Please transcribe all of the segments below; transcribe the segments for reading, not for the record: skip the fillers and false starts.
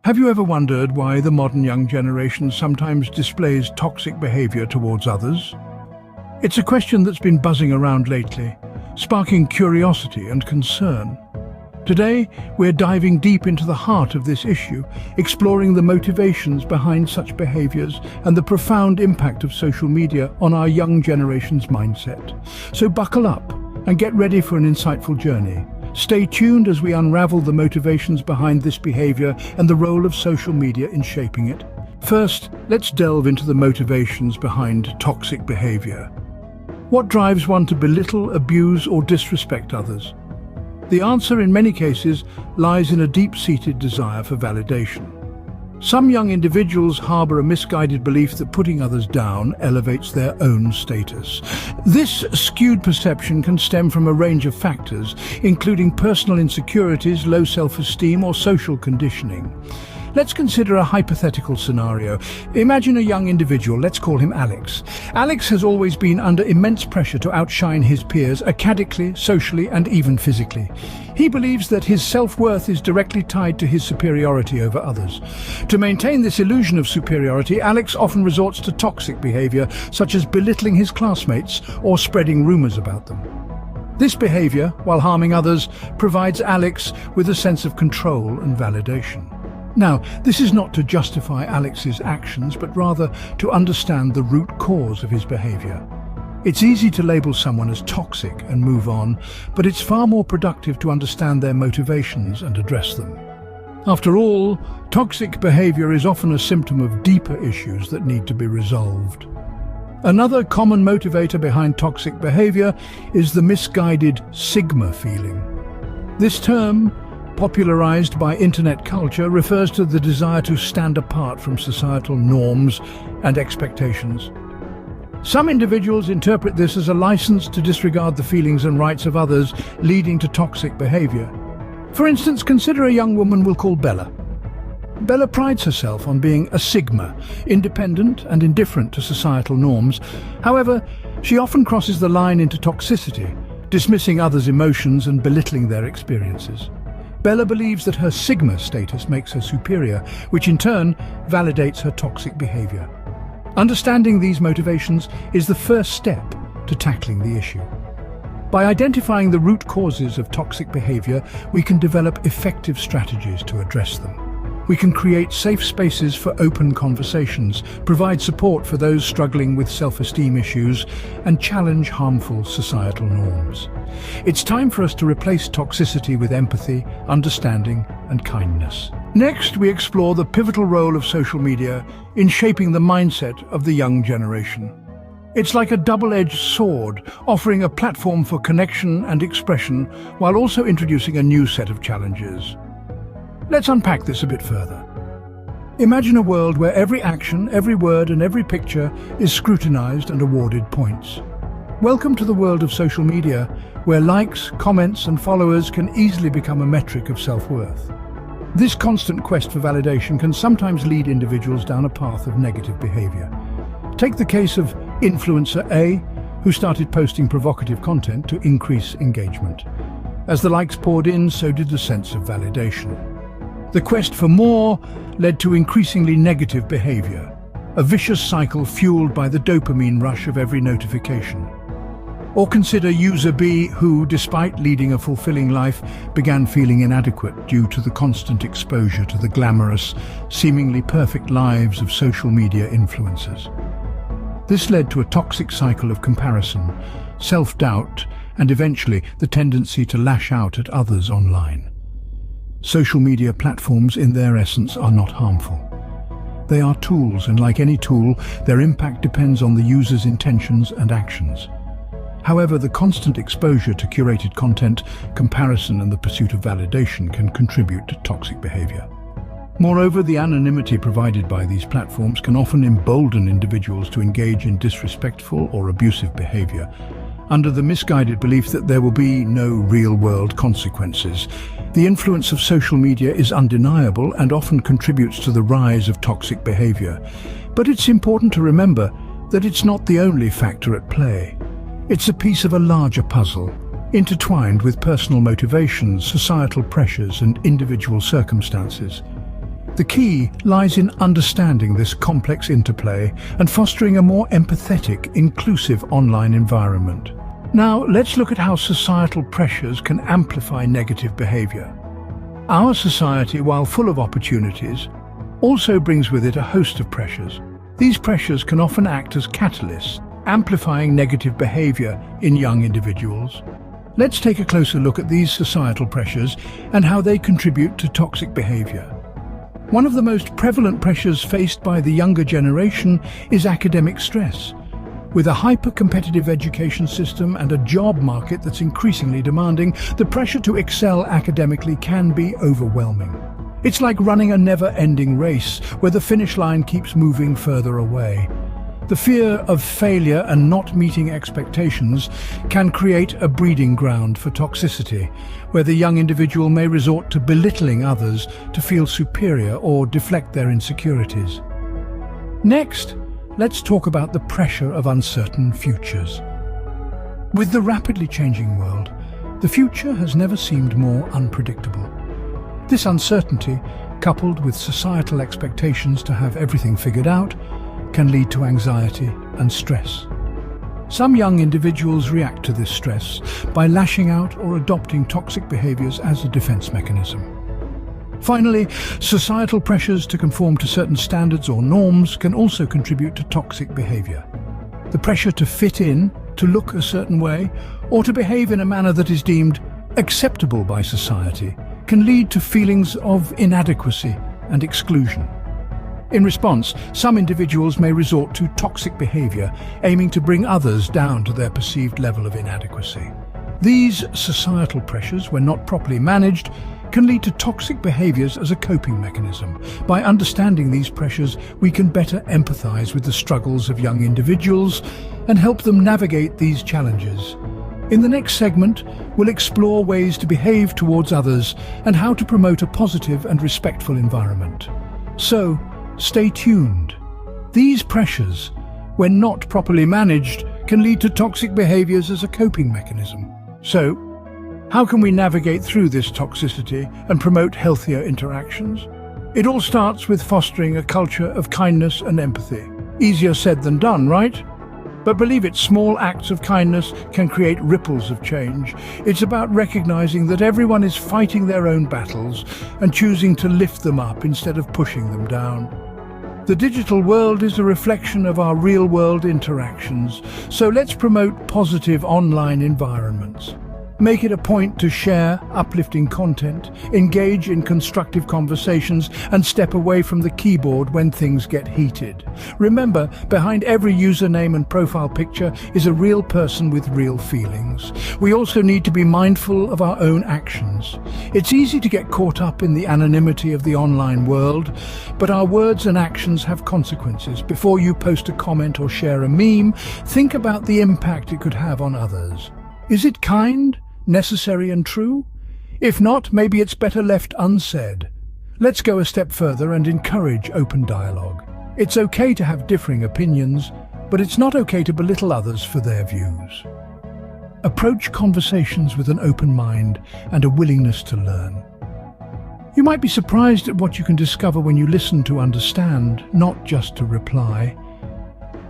Have you ever wondered why the modern young generation sometimes displays toxic behavior towards others? It's a question that's been buzzing around lately, sparking curiosity and concern. Today, we're diving deep into the heart of this issue, exploring the motivations behind such behaviors and the profound impact of social media on our young generation's mindset. So buckle up and get ready for an insightful journey. Stay tuned as we unravel the motivations behind this behavior and the role of social media in shaping it. First, let's delve into the motivations behind toxic behavior. What drives one to belittle, abuse, or disrespect others? The answer in many cases lies in a deep-seated desire for validation. Some young individuals harbor a misguided belief that putting others down elevates their own status. This skewed perception can stem from a range of factors, including personal insecurities, low self-esteem, or social conditioning. Let's consider a hypothetical scenario. Imagine a young individual, let's call him Alex. Alex has always been under immense pressure to outshine his peers academically, socially, and even physically. He believes that his self-worth is directly tied to his superiority over others. To maintain this illusion of superiority, Alex often resorts to toxic behavior, such as belittling his classmates or spreading rumors about them. This behavior, while harming others, provides Alex with a sense of control and validation. Now, this is not to justify Alex's actions, but rather to understand the root cause of his behavior. It's easy to label someone as toxic and move on, but it's far more productive to understand their motivations and address them. After all, toxic behavior is often a symptom of deeper issues that need to be resolved. Another common motivator behind toxic behavior is the misguided Sigma feeling. This term, popularized by internet culture, refers to the desire to stand apart from societal norms and expectations. Some individuals interpret this as a license to disregard the feelings and rights of others, leading to toxic behavior. For instance, consider a young woman we'll call Bella. Bella prides herself on being a Sigma, independent and indifferent to societal norms. However, she often crosses the line into toxicity, dismissing others' emotions and belittling their experiences. Bella believes that her Sigma status makes her superior, which in turn validates her toxic behavior. Understanding these motivations is the first step to tackling the issue. By identifying the root causes of toxic behavior, we can develop effective strategies to address them. We can create safe spaces for open conversations, provide support for those struggling with self-esteem issues, and challenge harmful societal norms. It's time for us to replace toxicity with empathy, understanding, and kindness. Next, we explore the pivotal role of social media in shaping the mindset of the young generation. It's like a double-edged sword, offering a platform for connection and expression while also introducing a new set of challenges. Let's unpack this a bit further. Imagine a world where every action, every word, and every picture is scrutinized and awarded points. Welcome to the world of social media, where likes, comments, and followers can easily become a metric of self-worth. This constant quest for validation can sometimes lead individuals down a path of negative behavior. Take the case of influencer A, who started posting provocative content to increase engagement. As the likes poured in, so did the sense of validation. The quest for more led to increasingly negative behavior, a vicious cycle fueled by the dopamine rush of every notification. Or consider user B, who, despite leading a fulfilling life, began feeling inadequate due to the constant exposure to the glamorous, seemingly perfect lives of social media influencers. This led to a toxic cycle of comparison, self-doubt, and eventually the tendency to lash out at others online. Social media platforms, in their essence, are not harmful. They are tools, and like any tool, their impact depends on the user's intentions and actions. However, the constant exposure to curated content, comparison, and the pursuit of validation can contribute to toxic behavior. Moreover, the anonymity provided by these platforms can often embolden individuals to engage in disrespectful or abusive behavior, under the misguided belief that there will be no real-world consequences. The influence of social media is undeniable and often contributes to the rise of toxic behavior. But it's important to remember that it's not the only factor at play. It's a piece of a larger puzzle, intertwined with personal motivations, societal pressures, and individual circumstances. The key lies in understanding this complex interplay and fostering a more empathetic, inclusive online environment. Now, let's look at how societal pressures can amplify negative behavior. Our society, while full of opportunities, also brings with it a host of pressures. These pressures can often act as catalysts, amplifying negative behavior in young individuals. Let's take a closer look at these societal pressures and how they contribute to toxic behavior. One of the most prevalent pressures faced by the younger generation is academic stress. With a hyper-competitive education system and a job market that's increasingly demanding, the pressure to excel academically can be overwhelming. It's like running a never-ending race where the finish line keeps moving further away. The fear of failure and not meeting expectations can create a breeding ground for toxicity, where the young individual may resort to belittling others to feel superior or deflect their insecurities. Next, let's talk about the pressure of uncertain futures. With the rapidly changing world, the future has never seemed more unpredictable. This uncertainty, coupled with societal expectations to have everything figured out, can lead to anxiety and stress. Some young individuals react to this stress by lashing out or adopting toxic behaviors as a defense mechanism. Finally, societal pressures to conform to certain standards or norms can also contribute to toxic behavior. The pressure to fit in, to look a certain way, or to behave in a manner that is deemed acceptable by society can lead to feelings of inadequacy and exclusion. In response, some individuals may resort to toxic behavior, aiming to bring others down to their perceived level of inadequacy. These societal pressures, when not properly managed, can lead to toxic behaviors as a coping mechanism. By understanding these pressures, we can better empathize with the struggles of young individuals and help them navigate these challenges. In the next segment, we'll explore ways to behave towards others and how to promote a positive and respectful environment. So, stay tuned. These pressures, when not properly managed, can lead to toxic behaviors as a coping mechanism. So, how can we navigate through this toxicity and promote healthier interactions? It all starts with fostering a culture of kindness and empathy. Easier said than done, right? But believe it, small acts of kindness can create ripples of change. It's about recognizing that everyone is fighting their own battles and choosing to lift them up instead of pushing them down. The digital world is a reflection of our real-world interactions, so let's promote positive online environments. Make it a point to share uplifting content, engage in constructive conversations, and step away from the keyboard when things get heated. Remember, behind every username and profile picture is a real person with real feelings. We also need to be mindful of our own actions. It's easy to get caught up in the anonymity of the online world, but our words and actions have consequences. Before you post a comment or share a meme, think about the impact it could have on others. Is it kind, necessary and true? If not, maybe it's better left unsaid. Let's go a step further and encourage open dialogue. It's okay to have differing opinions, but it's not okay to belittle others for their views. Approach conversations with an open mind and a willingness to learn. You might be surprised at what you can discover when you listen to understand, not just to reply.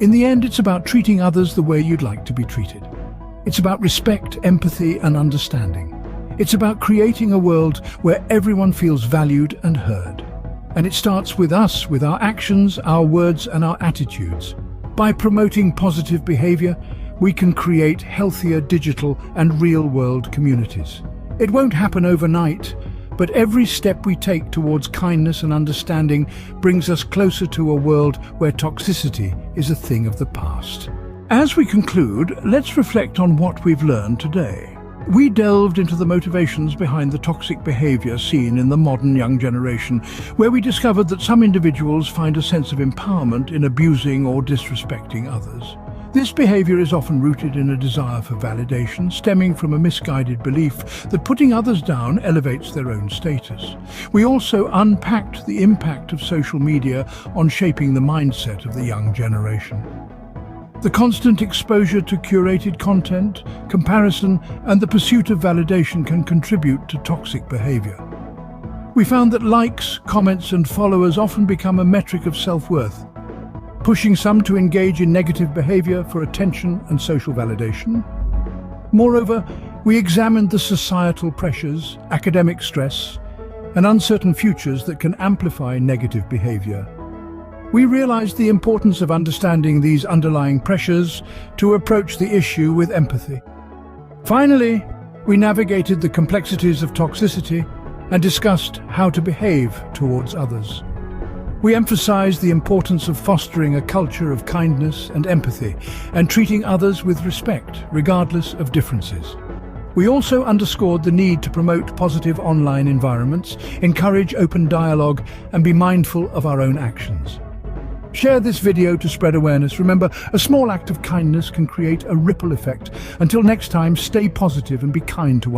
In the end, it's about treating others the way you'd like to be treated. It's about respect, empathy, and understanding. It's about creating a world where everyone feels valued and heard. And it starts with us, with our actions, our words, and our attitudes. By promoting positive behavior, we can create healthier digital and real-world communities. It won't happen overnight, but every step we take towards kindness and understanding brings us closer to a world where toxicity is a thing of the past. As we conclude, let's reflect on what we've learned today. We delved into the motivations behind the toxic behavior seen in the modern young generation, where we discovered that some individuals find a sense of empowerment in abusing or disrespecting others. This behavior is often rooted in a desire for validation, stemming from a misguided belief that putting others down elevates their own status. We also unpacked the impact of social media on shaping the mindset of the young generation. The constant exposure to curated content, comparison, and the pursuit of validation can contribute to toxic behavior. We found that likes, comments and followers often become a metric of self-worth, pushing some to engage in negative behavior for attention and social validation. Moreover, we examined the societal pressures, academic stress, and uncertain futures that can amplify negative behavior. We realized the importance of understanding these underlying pressures to approach the issue with empathy. Finally, we navigated the complexities of toxicity and discussed how to behave towards others. We emphasized the importance of fostering a culture of kindness and empathy and treating others with respect, regardless of differences. We also underscored the need to promote positive online environments, encourage open dialogue, and be mindful of our own actions. Share this video to spread awareness. Remember, a small act of kindness can create a ripple effect. Until next time, stay positive and be kind to one another.